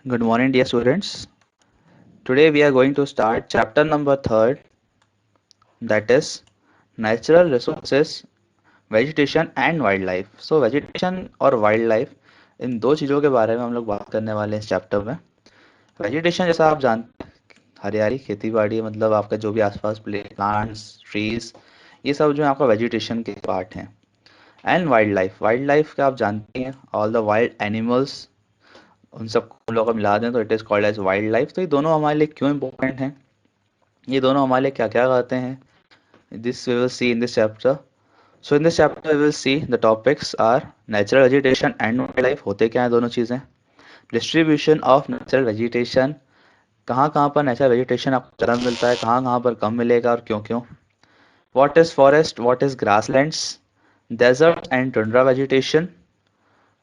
Good morning, dear students. Today we are going to start chapter number third, that is natural resources, vegetation and wildlife. So vegetation और wildlife इन दो चीज़ों के बारे में हम लोग बात करने वाले हैं इस चैप्टर में। वेजिटेशन जैसा आप जानते हैं, हरियाली खेती बाड़ी मतलब आपका जो भी आसपास प्लांट्स ट्रीज ये सब जो है आपका वेजिटेशन के पार्ट हैं। एंड वाइल्ड लाइफ का आप जानते हैं ऑल द वाइल्ड एनिमल्स, उन सबको हम लोग मिला दें तो it is called as wildlife. तो ये दोनों हमारे लिए क्यों इंपॉर्टेंट हैं, ये दोनों हमारे लिए क्या क्या करते हैं, this we will see in this chapter. So in this chapter we will see the topics are natural vegetation and wild life, होते क्या हैं दोनों चीज़ें, डिस्ट्रीब्यूशन ऑफ नेचुरल वेजिटेशन, कहाँ कहाँ पर नेचुरल वेजिटेशन आपको ज़्यादा मिलता है, कहाँ कहाँ पर कम मिलेगा और क्यों क्यों, what is forest, what is grasslands, desert and tundra vegetation,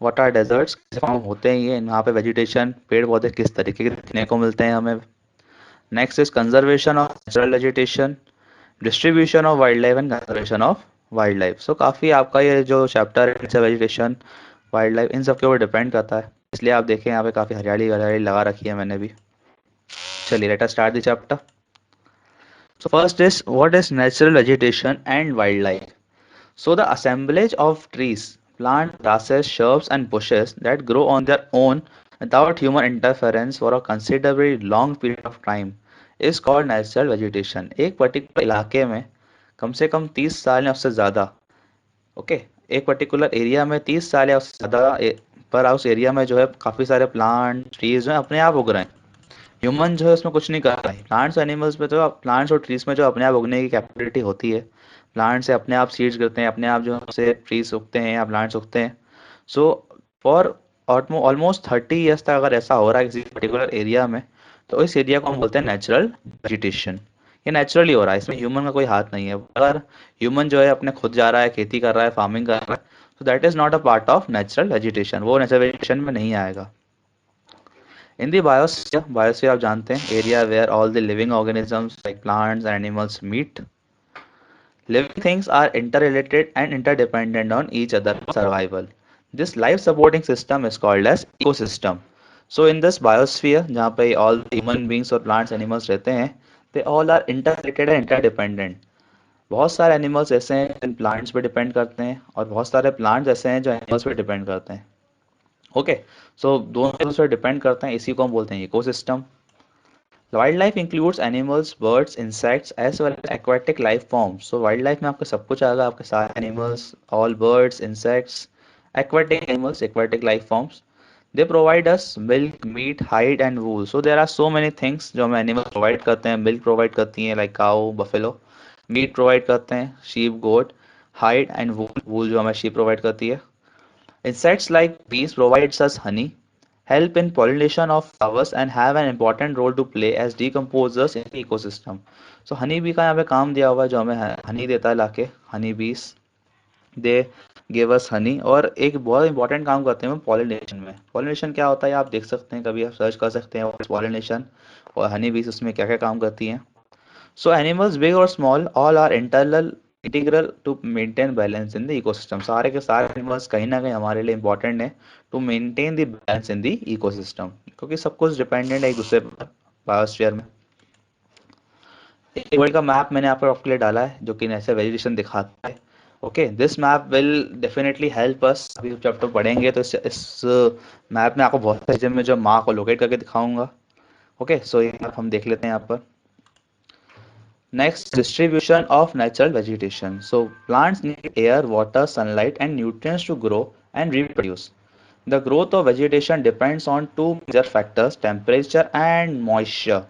what are deserts, कैसे फॉर्म होते हैं ये, यहाँ पे वेजिटेशन पेड़ पौधे किस तरीके के देखने को मिलते हैं हमें। Next is conservation of natural vegetation, distribution of wild life and conservation of wild life. So काफ़ी आपका ये जो चैप्टर है वेजिटेशन वाइल्ड लाइफ इन सब के ऊपर डिपेंड करता है, इसलिए आप देखें यहाँ पे काफ़ी हरियाली हरियाली लगा रखी है मैंने भी। चलिए let us start the chapter. So first is what is natural vegetation and wild life. So the assemblage of trees, plant, grasses, shrubs and bushes that grow on their own without human interference for a considerably long period of time is called natural vegetation। एक particular इलाके में कम से कम 30 साल या उससे ज़्यादा, okay, एक particular area में 30 साल या उससे ज़्यादा पर उस एरिया में जो है काफ़ी सारे प्लांट ट्रीज जो है अपने आप उग रहे हैं। ह्यूमन जो है उसमें कुछ नहीं कर रहा है। प्लांट्स एनिमल्स पे तो प्लांट्स और ट्रीज में जो अपने आप उगने की कैपेबिलिटी होती है, प्लांट से अपने आप सीड्स गिरते हैं, अपने आप जो से ट्रीज उगते हैं या प्लांट्स उगते हैं। सो फॉर ऑलमोस्ट 30 ईयर्स तक अगर ऐसा हो रहा है किसी पर्टिकुलर एरिया में, तो इस एरिया को हम बोलते हैं नेचुरल वेजिटेशन। ये नेचुरली हो रहा है, इसमें ह्यूमन का कोई हाथ नहीं है। अगर ह्यूमन जो है अपने खुद जा रहा है, खेती कर रहा है, फार्मिंग कर रहा है, तो that is not a part of natural vegetation, वो नेचुरल वेजिटेशन में नहीं आएगा। इन दी बायोस्फीयर, बायोस्फीयर आप जानते हैं area where all the living organisms like plants and animals meet, living things are interrelated and interdependent on each other for survival. This life supporting system is called as ecosystem. So in this biosphere जहाँ पे all the human beings और plants animals रहते हैं, they all are interrelated and interdependent। बहुत सारे animals ऐसे हैं जो प्लांट्स पे डिपेंड करते हैं और बहुत सारे प्लांट्स ऐसे हैं जो एनिमल्स पे डिपेंड करते हैं। ओके, सो दोनों एक दूसरे पे डिपेंड करते हैं, इसी को हम बोलते हैं ecosystem. Wild life includes animals, birds, insects as well as aquatic life forms. So wild life में आपका सब कुछ आएगा, आपके सारे animals, all birds, insects, aquatic animals, aquatic life forms. They provide us milk, meat, hide and wool. So there are so many things जो हमें animal provide करते हैं। मिल्क प्रोवाइड करती हैं like cow buffalo, meat provide करते हैं sheep goat, hide and wool, wool जो हमें शीप प्रोवाइड करती है। Insects like bees provides us honey, help in pollination of flowers and have an important role to play as decomposers in the ecosystem। So honey bee का यहाँ पे काम दिया हुआ है, जो हमें हनी देता है लाके, हनी बीस दे गिव अस हनी। और एक बहुत इंपॉर्टेंट काम करते हैं पॉलिनेशन में। पॉलिनेशन क्या होता है आप देख सकते हैं, कभी आप सर्च कर सकते हैं पॉलिनेशन, और हनी बीस उसमें क्या क्या काम करती हैं। So animals big or small all are internal integral to maintain balance in the ecosystem। सारे के सारे animals कहीं ना कहीं हमारे लिए important है to maintain the balance in the ecosystem, क्योंकि सब कुछ डिपेंडेंट है एक दूसरे पर बायोस्फीयर में। एक वर्ल्ड का मैप मैंने यहाँ पर आपके लिए डाला है जो कि ऐसे वेजिटेशन दिखाता है। Okay, this map will definitely help us. अभी चैप्टर पढ़ेंगे तो इस मैप में आपको बहुत सारी चीज़ें मैं जो माँ को लोकेट करके दिखाऊंगा। ओके, सो ये मैप हम देख लेते हैं यहाँ पर। Next, distribution of natural vegetation. So plants need air, water, sunlight and nutrients to grow and reproduce. The growth of vegetation depends on two major factors, temperature and moisture।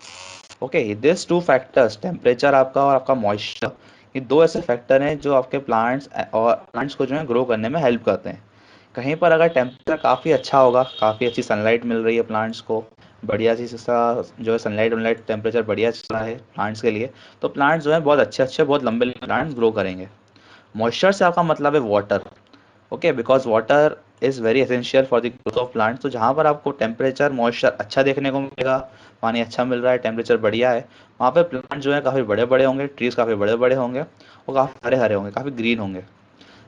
Okay, these two factors, temperature आपका और आपका moisture, ये दो ऐसे factor हैं जो आपके plants और प्लांट्स को जो है ग्रो करने में हेल्प करते हैं। कहीं पर अगर टेम्परेचर काफ़ी अच्छा होगा, काफ़ी अच्छी सनलाइट मिल रही है प्लांट्स को, बढ़िया सी सा जो है सनलाइट वनलाइट टेम्परेचर बढ़िया चल रहा है प्लांट्स के लिए, तो प्लांट्स जो है बहुत अच्छे अच्छे बहुत लंबे लंबे प्लांट्स ग्रो करेंगे। मॉइस्चर से आपका मतलब है water. Okay, because water is very essential for the growth of plant. तो जहाँ पर आपको टेम्परेचर मॉइस्चर अच्छा देखने को मिलेगा, पानी अच्छा मिल रहा है, टेम्परेचर बढ़िया है, वहाँ पे प्लांट जो है काफ़ी बड़े बड़े होंगे, ट्रीज काफ़ी बड़े बड़े होंगे और काफ़ी हरे हरे होंगे, काफ़ी ग्रीन होंगे।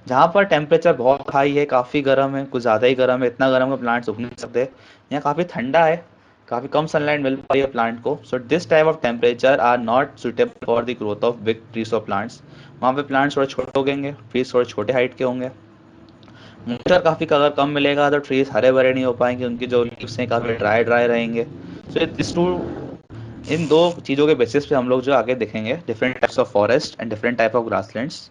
जहाँ पर टेम्परेचर बहुत हाई है, काफ़ी गर्म है, कुछ ज़्यादा ही गर्म है, इतना गर्म है प्लांट्स उग नहीं सकते। यहाँ काफ़ी ठंडा है, काफ़ी कम सनलाइट मिल पा रही है प्लांट को। So this type of temperature are not suitable for the growth of big trees और प्लांट्स। वहाँ पे प्लांट्स थोड़े छोटे उगेंगे, ट्रीज थोड़े छोटे हाइट के होंगे। मॉइस्चर काफ़ी अगर कम मिलेगा तो ट्रीज हरे भरे नहीं हो पाएंगे, उनकी जो लीव्स हैं काफ़ी ड्राई ड्राई रहेंगे। सो दिस टू, इन दो चीज़ों के बेसिस पे हम लोग जो आगे देखेंगे different types of forest and different type of grasslands.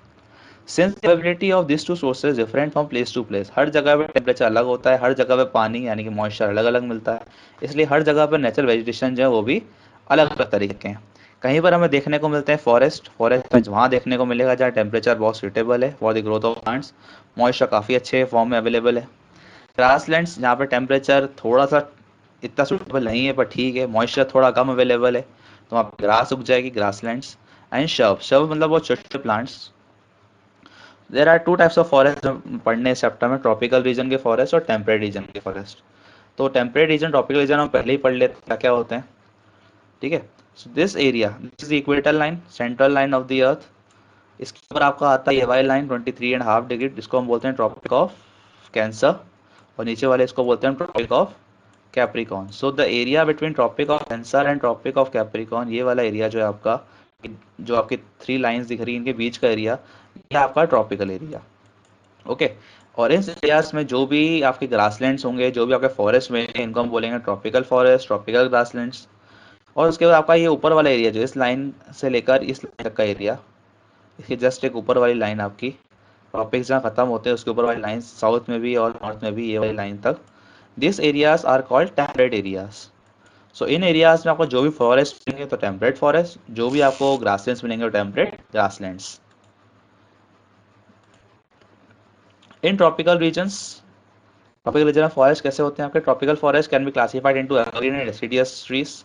Since the availability of this two sources different from place to place, हर जगह पे टेम्परेचर अलग होता है, हर जगह पे पानी यानी कि मॉइस्चर अलग अलग मिलता है, इसलिए हर जगह पर नेचुरल वेजिटेशन जो है वो भी अलग अलग तरीके के हैं। कहीं पर हमें देखने को मिलते हैं फॉरेस्ट, फॉरेस्ट में वहाँ देखने को मिलेगा जहाँ टेम्परेचर बहुत सूटेबल है for the growth of plants, moisture काफ़ी अच्छे फॉर्म में अवेलेबल है। ग्रासलैंड्स जहाँ पे टेम्परेचर थोड़ा सा इतना सूटेबल नहीं है पर ठीक है, मॉइस्चर थोड़ा कम अवेलेबल है, तो वहाँ पे ग्रास उग जाएगी, ग्रासलैंड्स। एंड शब, शब मतलब वो छोटे छोटे plants. There are two types of forest पढ़ने इस चैप्टर में, ट्रॉपिकल रीजन के फॉरेस्ट और टेम्परेट रीजन के फॉरेस्ट। तो टेम्परेट रीजन, ट्रॉपिकल रीजन हम पहले ही पढ़ लेते हैं क्या क्या होते हैं, ठीक है। So this area, this is equator line, central line of the earth. इसके ऊपर आपका आता है ये वाली लाइन 23.5 डिग्री, जिसको हम बोलते हैं ट्रॉपिक ऑफ कैंसर, और नीचे वाले इसको बोलते हैं tropic of Capricorn. So the area between tropic of Cancer and tropic of Capricorn, ये वाला एरिया जो है आपका, जो आपकी थ्री लाइंस दिख रही है इनके बीच का एरिया, ये आपका ट्रॉपिकल एरिया। ओके। और इस एरियाज में जो भी आपके ग्रासलैंड्स होंगे, जो भी आपके फॉरेस्ट में, इनको हम बोलेंगे ट्रॉपिकल फॉरेस्ट, ट्रॉपिकल ग्रासलैंड्स। और उसके बाद आपका ये ऊपर वाला एरिया जो इस लाइन से लेकर इस लाइन तक का एरिया, इसके जस्ट एक ऊपर वाली लाइन आपकी, ट्रॉपिक्स जहाँ खत्म होते हैं उसके ऊपर वाली लाइन, साउथ में भी और नॉर्थ में भी ये वाली लाइन तक, this areas are called temperate areas. So in areas में आपको जो भी फॉरेस्ट मिलेंगे तो टेम्परेट फॉरेस्ट, जो भी आपको ग्रासलैंड्स मिलेंगे तो temperate grasslands. In tropical regions, tropical region of forest कैसे होते हैं आपके, tropical forest can be classified into evergreen and deciduous trees.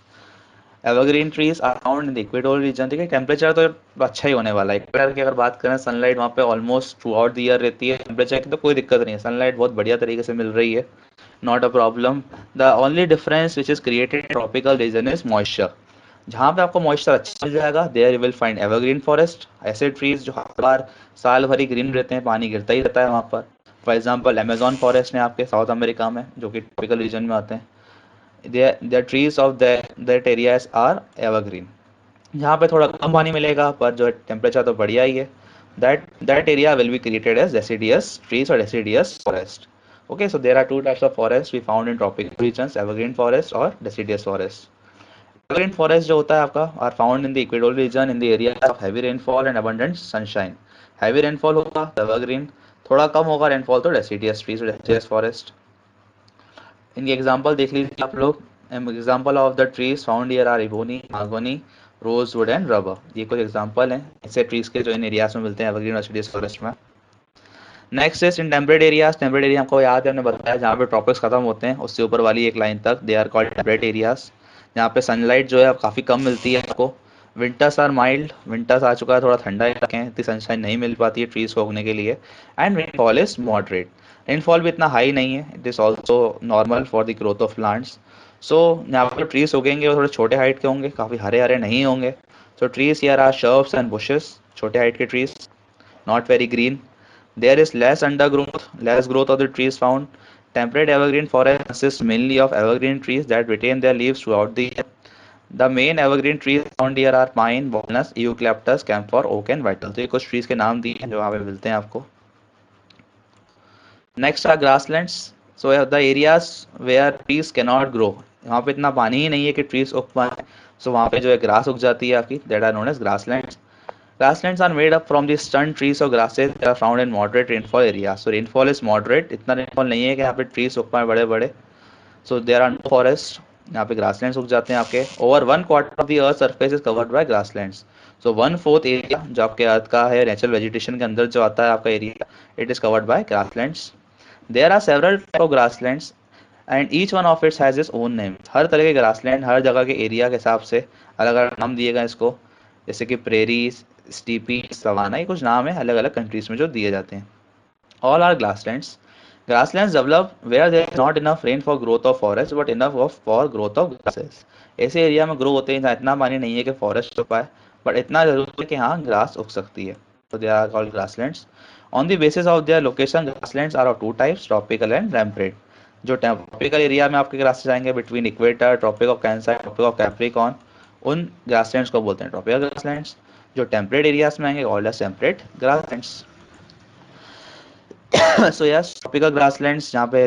Evergreen trees are found in the equatorial region, ठीक है। टेम्परेचर तो अच्छा ही होने वाला है, इक्वेटर की अगर बात करें, सनलाइट वहाँ पे almost through out the year रहती है, टेम्परेचर की तो कोई दिक्कत नहीं है, सनलाइट बहुत बढ़िया तरीके से मिल रही है, not a problem. The only difference which is created tropical region is moisture. जहाँ पे आपको मॉइस्चर अच्छा मिल जाएगा there you will find evergreen forest, ऐसे ट्रीज जो हर बार साल भर ही ग्रीन रहते हैं, पानी गिरता ही रहता है वहाँ पर। फॉर एग्जाम्पल अमेजॉन फॉरेस्ट है आपके साउथ अमेरिका में, जो कि ट्रॉपिकल रीजन में आते हैं। the trees of that areas are evergreen। यहाँ पे थोड़ा कम पानी मिलेगा पर जो टेम्परेचर तो बढ़िया ही है, that area will be created as deciduous trees or deciduous forest। okay, so there are two types of forest we found in tropical regions, evergreen forest और deciduous forest। evergreen forest जो होता है आपका are found in the equatorial region in the area of heavy rainfall and abundant sunshine। heavy rainfall होगा तो evergreen, थोड़ा कम होगा rainfall तो deciduous trees और deciduous forest। इनकी एग्जांपल देख लीजिए आप लोग। Example of the trees found here are ebony, mahogany, rosewood and rubber. ये कुछ एग्जांपल हैं ऐसे ट्रीज के जो इन एरियाज में मिलते हैं एवरग्रीन और deciduous फॉरेस्ट में। Next is in temperate areas. Temperate area हमको याद है, हमने बताया जहाँ पे ट्रॉपिक्स खत्म होते हैं उससे ऊपर वाली एक लाइन तक, they are called temperate areas. जहाँ पे सनलाइट जो है काफ़ी कम मिलती है आपको। विंटर्स आर माइल्ड, विंटर्स आ चुका है, थोड़ा ठंडा इलाके हैं, इतनी सनशाइन नहीं मिल पाती है ट्रीज को उगने के लिए। And rainfall is moderate, rainfall भी इतना हाई नहीं है, it is also normal for the growth of plants. So यहाँ पर ट्रीज उगेंगे वो थोड़े छोटे हाइट के होंगे, काफ़ी हरे हरे नहीं होंगे। So trees here are shrubs and bushes, छोटे हाइट के trees, not very green। There is less undergrowth, less growth of the trees found। Temperate evergreen forest consists mainly of evergreen trees that retain their leaves throughout the year। The main evergreen trees found here are pine, walnut, eucalyptus, camphor, oak and whittle। तो ये कुछ trees के नाम दिए हैं जो वहाँ पे मिलते हैं आपको। Next are grasslands. So the areas where trees cannot grow, वहाँ पे इतना पानी ही नहीं है कि ट्रीज उग पाए, सो वहाँ पे जो है ग्रास उग जाती है आपकी, that are known as grasslands. Grasslands are made up from the stunned trees or grasses that are found in moderate rainfall areas। So rainfall is moderate, इतना rainfall नहीं है कि यहाँ पे trees उग पाए बड़े बड़े। So there are no forests, यहाँ पे grasslands उग जाते हैं आपके। Over 1/4 of the earth surface is covered by grasslands। So 1/4 area जो आपके अर्थ का है नेचुरल वेजिटेशन के अंदर जो आता है आपका area, it is covered by grasslands। There are several type of grasslands and each one of it has its own name। हर तरह के ग्रासलैंड हर जगह के एरिया के हिसाब से अलग अलग नाम दिए गए इसको, जैसे कि प्रेरीज, स्टीपी, सवाना, ये कुछ नाम है अलग अलग कंट्रीज में जो दिए जाते हैं। All are grasslands. Grasslands develop where there is not enough rain for growth of forest but enough of for growth of grasses. ऐसे एरिया में ग्रो होते हैं जहाँ इतना पानी नहीं है कि फॉरेस्ट हो पाए, बट इतना जरूर है कि हाँ ग्रास उग सकती है, तो they are called grasslands. On the basis of their location grasslands are of two types, tropical and temperate. जो ट्रॉपिकल एरिया में आपके ग्रासेस आएंगे between equator, tropic of Cancer, tropic of Capricorn, उन ग्रासलैंड्स को बोलते हैं ट्रॉपिकल ग्रासलैंड्स। जो temperate areas में आएंगे all as temperate grasslands. So yes, tropical grasslands जहाँ पे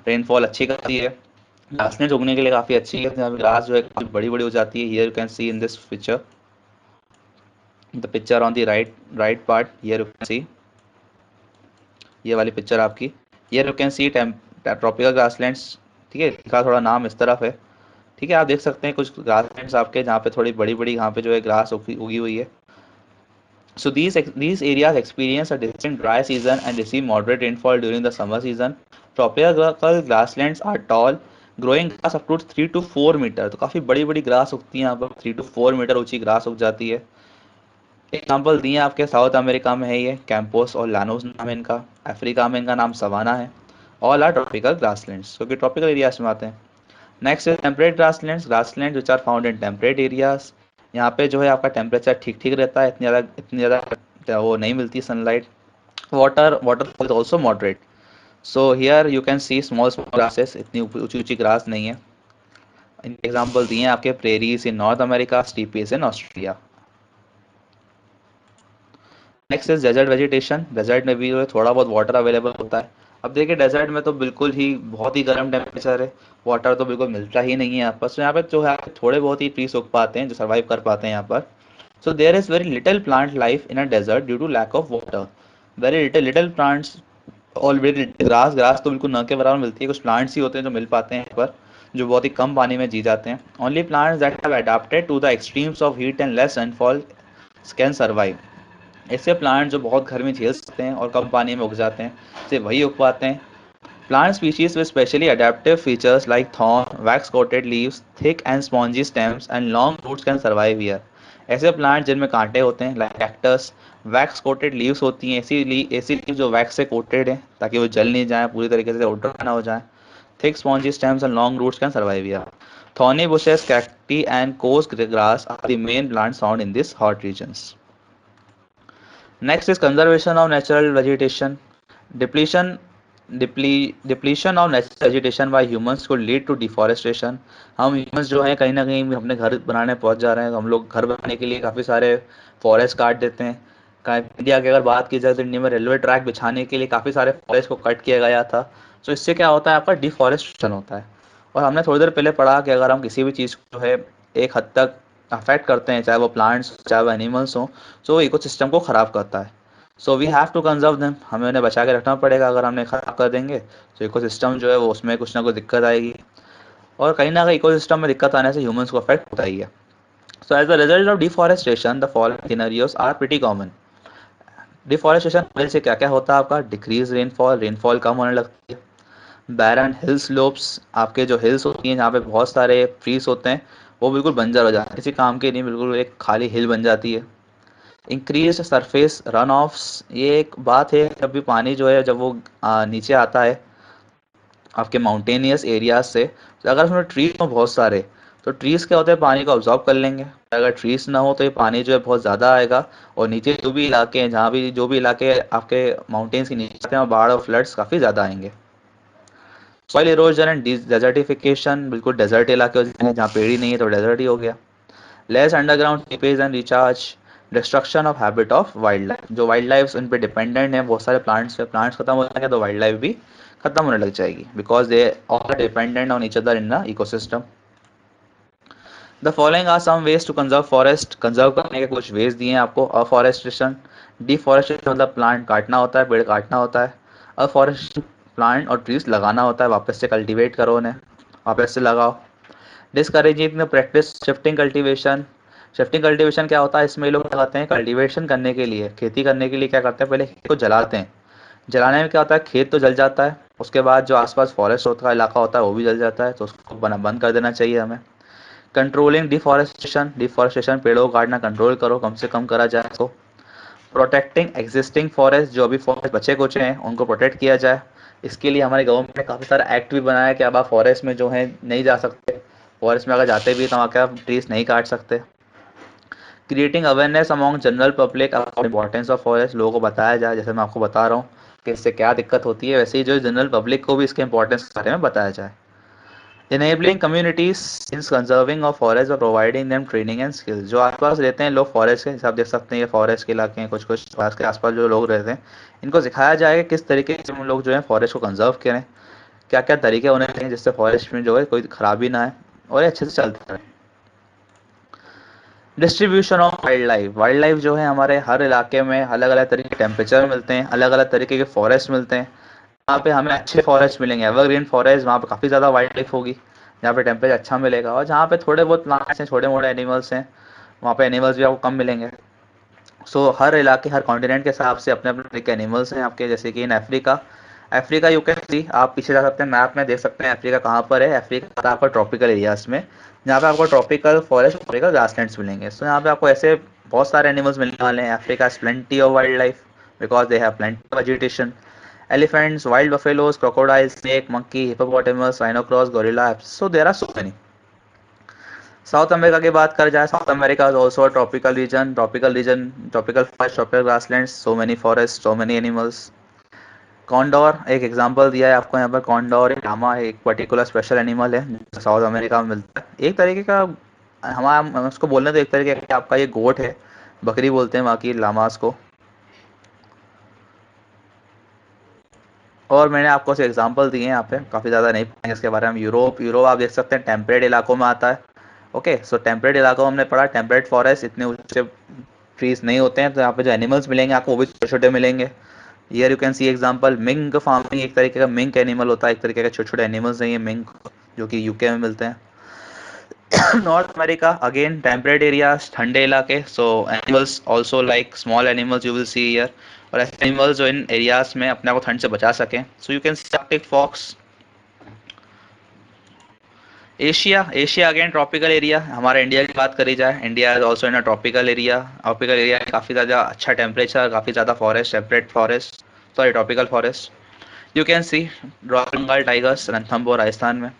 रेनफॉल अच्छी खासी है, ग्रासलैंड्स उगने के लिए काफ़ी अच्छी है, जहाँ पे ग्रास जो है काफ़ी बड़ी बड़ी हो जाती है। Here you can C in this picture, the picture on the right part, here you can सी, ये वाली पिक्चर आपकी, here you can C tropical grasslands. ठीक है, इसका थोड़ा नाम इस तरफ है। ठीक है, आप देख सकते हैं कुछ ग्रासलैंड्स आपके जहाँ पे थोड़ी बड़ी बड़ी यहाँ पे जो है ग्रास उगी हुई है। So these areas experience a distinct dry season and receive moderate rainfall during the summer season. Tropical grasslands are tall, growing grass up to 3 to 4 metre, तो काफ़ी बड़ी बड़ी ग्रास उगती है यहाँ पर, 3 to 4 मीटर ऊंची ग्रास उग जाती है। एग्जाम्पल दिए आपके, साउथ अमेरिका में है ये कैंपोस और लानोस नाम है इनका, अफ्रीका में इनका नाम सवाना है। ऑल आर ट्रॉपिकल ग्रासलैंड्स, क्योंकि ट्रॉपिकल एरियाज में आते हैं। Next is temperate grasslands, grassland which are found in temperate areas. यहाँ पे जो है आपका टेम्परेचर ठीक ठीक रहता है, इतनी ज़्यादा वो नहीं मिलती sunlight. Water is also moderate, so here you can C small small grasses, इतनी ऊंची ऊंची ग्रास नहीं है। इनके एग्जाम्पल दिए हैं आपके, prairies in North America, steppes in Australia. Next is desert vegetation, desert में भी जो है थोड़ा बहुत वाटर अवेलेबल होता है। अब देखिए डेजर्ट में तो बिल्कुल ही बहुत ही गर्म टेम्परेचर है, वाटर तो बिल्कुल मिलता ही नहीं है यहाँ पर। तो यहाँ पे जो है थोड़े बहुत ही ट्रीज उग पाते हैं जो सर्वाइव कर पाते हैं यहाँ पर। So there is very little plant life in a desert due to lack of water, very little little plants, already grass grass तो बिल्कुल न के बराबर मिलती है, कुछ प्लांट्स ही होते हैं जो मिल पाते हैं यहाँ पर, जो बहुत ही कम पानी में जी जाते हैं। Only plants that have adapted to the extremes of heat and less rainfall can survive. ऐसे प्लांट जो बहुत गर्मी झेल सकते हैं और कम पानी में उग जाते हैं, सिर्फ वही उग पाते हैं। Plant species with specially adaptive features like thorn, wax coated leaves, thick and spongy stems and long roots can survive here. ऐसे प्लांट जिनमें कांटे होते हैं like cactus, wax coated leaves होती हैं, ऐसी लीव जो वैक्स से कोटेड है ताकि वो जल नहीं जाए, पूरी तरीके से ड्राई ना हो जाए। Thick spongy stems and long roots can survive here. Thorny bushes, cacti and coarse grass are the main plants found in these hot regions. Next is conservation of natural vegetation. Depletion depletion of natural vegetation by humans could lead to deforestation. हम humans जो हैं कहीं ना कहीं अपने घर बनाने पहुंच जा रहे हैं, तो हम लोग घर बनाने के लिए काफ़ी सारे फॉरेस्ट काट देते हैं। इंडिया की अगर बात की जाए तो इंडिया में रेलवे ट्रैक बिछाने के लिए काफ़ी सारे फॉरेस्ट को कट किया गया था। तो इससे क्या होता है, आपका डिफॉरेस्टेशन होता है। और हमने थोड़ी देर पहले पढ़ा कि अगर हम किसी भी चीज़ को जो है एक हद तक अफेक्ट करते हैं, चाहे वो प्लांट्स चाहे वो एनिमल्स हों, तो वो इकोसिस्टम को ख़राब करता है। So we have to conserve them, हमें उन्हें बचा के रखना पड़ेगा। अगर हमने ख़राब कर देंगे तो इकोसिस्टम जो है वो उसमें कुछ ना कुछ दिक्कत आएगी, और कहीं ना कहीं इकोसिस्टम में दिक्कत आने से ह्यूमंस को अफेक्ट होता ही है। So as a result of deforestation the following scenarios are pretty common. Deforestation से क्या क्या होता है आपका, डिक्रीज रेनफॉल, रेनफॉल कम होने लगती है। बैरन हिल स्लोप्स, आपके जो हिल्स होती हैं जहाँ पे बहुत सारे ट्रीज होते हैं, वो बिल्कुल बंजर हो जाते हैं, किसी काम के नहीं, बिल्कुल एक खाली हिल बन जाती है। इंक्रीज सरफेस रन ऑफ्स, ये एक बात है, जब भी पानी जो है जब वो नीचे आता है आपके माउंटेनियस एरियाज से, तो अगर उसमें ट्रीज हो बहुत सारे, तो ट्रीज क्या होते हैं, पानी को ऑब्जॉर्व कर लेंगे। अगर ट्रीज ना हो तो ये पानी जो है बहुत ज़्यादा आएगा, और नीचे जो भी इलाके हैं, जहाँ भी जो भी इलाके आपके माउंटेन्स के नीचे आते हैं, बाढ़ और फ्लड्स काफ़ी ज़्यादा आएंगे। सॉइल इरोजन एंड डेजर्टिफिकेशन, बिल्कुल डेजर्ट इलाके हो जाएंगे, जहाँ पेड़ ही नहीं है तो डेजर्ट ही हो गया। Less underground seepage and recharge, destruction of habit of wild life, जो वाइल्ड लाइफ इन पे डिपेंडेंट है, बहुत सारे प्लांट्स पे, प्लांट्स खत्म हो जाएंगे तो वाइल्ड लाइफ भी खत्म होने लग जाएगी, because they all dependent on each other in the ecosystem. The following are some ways to conserve forest, conserve करने के कुछ वेज दिए हैं आपको। अफॉरेस्टेशन, डिफॉरेस्टेशन मतलब प्लांट काटना होता है, पेड़ काटना होता है। अफॉरेस्टेशन, प्लांट और ट्रीज लगाना होता है, वापस से कल्टीवेट करो उन्हें, वापस से लगाओ। Discouraging the practice shifting cultivation, shifting cultivation क्या होता है, इसमें लोग क्या करते हैं, कल्टीवेशन करने के लिए, खेती करने के लिए क्या करते हैं, पहले खेत को जलाते हैं। जलाने में क्या होता है, खेत तो जल जाता है, उसके बाद जो आसपास फॉरेस्ट होता है, इलाका होता है, वो भी जल जाता है, तो उसको बंद कर देना चाहिए हमें। कंट्रोलिंग डिफॉरेस्टेशन, डिफॉरेस्टेशन पेड़ों को काटना कंट्रोल करो, कम से कम करा जाए इसको। प्रोटेक्टिंग एग्जिस्टिंग फॉरेस्ट, जो अभी फॉरेस्ट बचे कुचे हैं उनको प्रोटेक्ट किया जाए। इसके लिए हमारे गवर्नमेंट ने काफ़ी सारा एक्ट भी बनाया है कि अब आप फॉरेस्ट में जो है नहीं जा सकते, फॉरेस्ट में अगर जाते भी तो वहाँ के आप ट्रीज नहीं काट सकते। Creating awareness among general public about importance of forest, लोगों को बताया जाए, जैसे मैं आपको बता रहा हूँ कि इससे क्या दिक्कत होती है, वैसे ही जो जनरल पब्लिक को भी इसके इंपॉर्टेंस के बारे में बताया जाए। Enabling communities in conserving of forest और providing them training and skills. जो आसपास रहते हैं लोग फॉरेस्ट के हिसाब देख सकते हैं, ये फॉरेस्ट के इलाके हैं, कुछ कुछ पास के आसपास जो लोग रहते हैं, इनको सिखाया जाएगा किस तरीके से हम लोग जो है फॉरेस्ट को कंजर्व करें, क्या क्या तरीके होने चाहिए जिससे फॉरेस्ट में जो है कोई खराबी ना है और ये अच्छे से चलता रहे। डिस्ट्रीब्यूशन ऑफ वाइल्ड लाइफ जो है हमारे हर इलाके में अलग अलग तरीके के टेम्परेचर मिलते हैं, अलग अलग तरीके के फॉरेस्ट मिलते हैं। वहाँ पे हमें अच्छे फॉरेस्ट मिलेंगे, एवरग्रीन फॉरेस्ट, वहाँ पे काफ़ी ज़्यादा वाइल्ड लाइफ होगी, जहाँ पे टेम्परेचर अच्छा मिलेगा। और जहाँ पे थोड़े बहुत प्लांट्स हैं, छोटे मोटे एनिमल्स हैं, वहाँ पे एनिमल्स भी आपको कम मिलेंगे। सो हर इलाके, हर कॉन्टिनेंट के हिसाब से अपने अपने तरीके के एनिमल्स हैं आपके। जैसे कि in Africa, Africa you can सी, आप पीछे जा सकते हैं मैप में देख सकते हैं अफ्रीका कहाँ पर है। अफ्रीका आता है आपका ट्रॉपिकल एरियाज में, जहाँ पे आपको ट्रॉपिकल फॉरेस्ट, ट्रॉपिकल ग्रासलैंड्स मिलेंगे। सो यहाँ पे आपको ऐसे बहुत सारे एनिमल्स मिलने वाले हैं। Africa is plenty of wild life because they have plenty of vegetation. Elephants, wild buffaloes, crocodile, snake, monkey, hippopotamus, rhinoceros, gorilla, so there are so many. South America की बात कर जाए, south America is also tropical region, tropical forest, tropical grassland, so many forest, so many animals. Condor एक example दिया है आपको यहाँ पर। कॉन्डोर एक लामा है, एक पर्टिकुलर स्पेशल एनिमल है जो साउथ अमेरिका में मिलता है। एक तरीके का हमारा उसको बोलने तो एक तरीके का आपका ये गोट है, बकरी बोलते हैं बाकी लामास को। और मैंने आपको से एग्जांपल दिए हैं यहाँ पे, काफ़ी ज़्यादा नहीं पढ़ेंगे इसके बारे में। यूरोप, आप देख सकते हैं टेम्परेट इलाकों में आता है। ओके, सो टेम्परेट इलाकों में हमने पढ़ा, टेम्परेट फॉरेस्ट इतने ऊंचे ट्रीज नहीं होते हैं, तो यहाँ पे जो एनिमल्स मिलेंगे आपको वो भी छोटे छोटे मिलेंगे। Here you can C example mink farming, एक तरीके का मिंक एनिमल होता है, एक तरीके का छोटे छोटे एनिमल्स हैं ये मिंक, जो कि यूके में मिलते हैं। North America again temperate areas, ठंडे इलाके, सो animals also like small animals you will see here. और ऐसे एनिमल्स जो इन एरियाज में अपने आप को ठंड से बचा सकें, so you can see Arctic fox. Asia, again tropical area. हमारे इंडिया की बात करी जाए, India is also in a tropical area. Tropical area काफ़ी ज़्यादा अच्छा टेम्परेचर, काफ़ी ज़्यादा forest, temperate forest, sorry tropical forest. You can see royal Bengal tigers, Ranthambore Rajasthan में।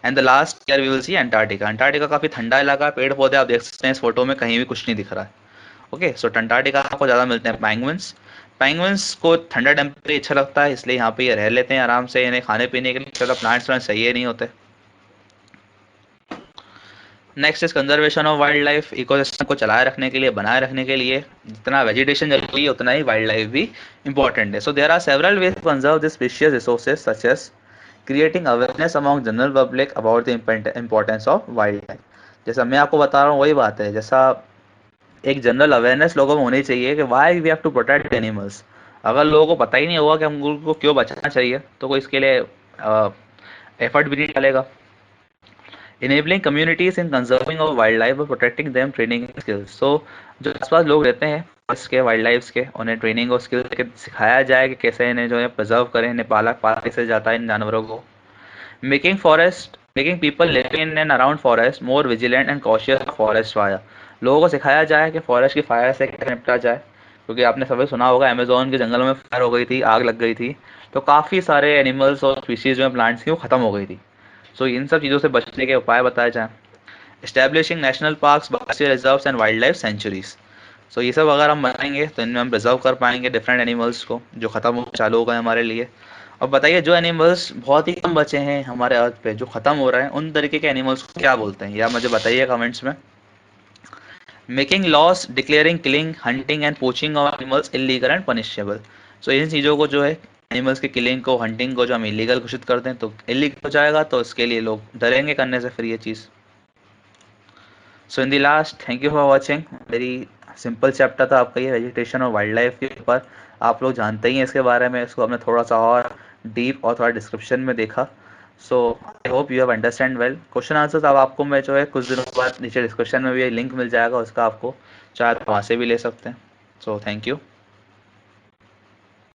And the last year we will see Antarctica. Antarctica काफ़ी ठंडा इलाका है, पेड़ पौधे आप देख सकते हैं इस फोटो में, कहीं भी कुछ नहीं दिख रहा है। ओके, सो अंटार्कटिका आपको ज़्यादा मिलते हैं पैंगुइन्स। पैंगुइन्स को ठंडा टेम्परेचर अच्छा लगता है, इसलिए यहाँ पे ये रह लेते हैं आराम से। इन्हें खाने पीने के लिए ज़्यादा प्लांट्स में चाहिए नहीं होते। Next is conservation of wild life. Ecosystem को चलाए रखने के लिए, बनाए रखने के लिए जितना वेजिटेशन जरूरी है उतना ही वाइल्ड लाइफ भी इंपॉर्टेंट है। So there are several ways to conserve this precious resources such as creating awareness among general public about the importance of wild life. जैसा मैं आपको बता रहा हूँ वही बात है, जैसा एक जनरल अवेयरनेस लोगों में होनी चाहिए कि why we have to protect animals. अगर लोगों को पता ही नहीं होगा कि हम उनको क्यों बचाना चाहिए, तो कोई इसके लिए एफर्ट भी नहीं डालेगा। enabling communities in conserving of wildlife और protecting them training and skills। so जो आसपास लोग रहते हैं forest के, वाइल्ड लाइफ के, उन्हें ट्रेनिंग और स्किल सिखाया जाए कि कैसे इन्हें जो है प्रिजर्व करें, इन्हें पाला पाला कैसे जाता है इन जानवरों को। Making people living in and around forest more vigilant and cautious of forest fire. लोगों को सिखाया जाए कि फॉरेस्ट की फायर से कैसे निपटा जाए, क्योंकि आपने सभी सुना होगा अमेजोन के जंगलों में फायर हो गई थी, आग लग गई थी, तो काफ़ी सारे एनिमल्स और स्पीशीज में प्लांट्स की वो ख़त्म हो गई थी। सो इन सब चीज़ों से बचने के उपाय बताए जाएँ। Establishing national parks, biosphere reserves and wild life sanctuaries. So ये सब अगर हम बनाएंगे तो इनमें हम प्रिजर्व कर पाएंगे डिफरेंट एनिमल्स को जो ख़त्म हो चालू हो गए हमारे लिए। और बताइए जो एनिमल्स बहुत ही कम बचे हैं हमारे अर्थ पे जो ख़त्म हो रहे हैं, उन तरीके के एनिमल्स को क्या बोलते हैं, या मुझे बताइए कमेंट्स में। Making laws declaring killing hunting and poaching of animals illegal and punishable. So इन चीज़ों को जो है, एनिमल्स की किलिंग को, हंटिंग को जो हम इलीगल घोषित कर दें तो इलीगल हो जाएगा, तो इसके लिए लोग डरेंगे करने से फिर ये चीज़। So in the last, thank you for watching. Very simple chapter था आपका ये, वेजिटेशन और वाइल्ड लाइफ के ऊपर। आप लोग जानते ही हैं इसके बारे में, इसको हमने थोड़ा सा और डीप और थोड़ा डिस्क्रिप्शन में देखा। So I hope you have understand well. Question answers अब आपको मैं जो है कुछ दिनों बाद नीचे डिस्क्रिप्शन में भी लिंक मिल जाएगा उसका, आपको चाहे तो वहाँ से भी ले सकते हैं। So thank you.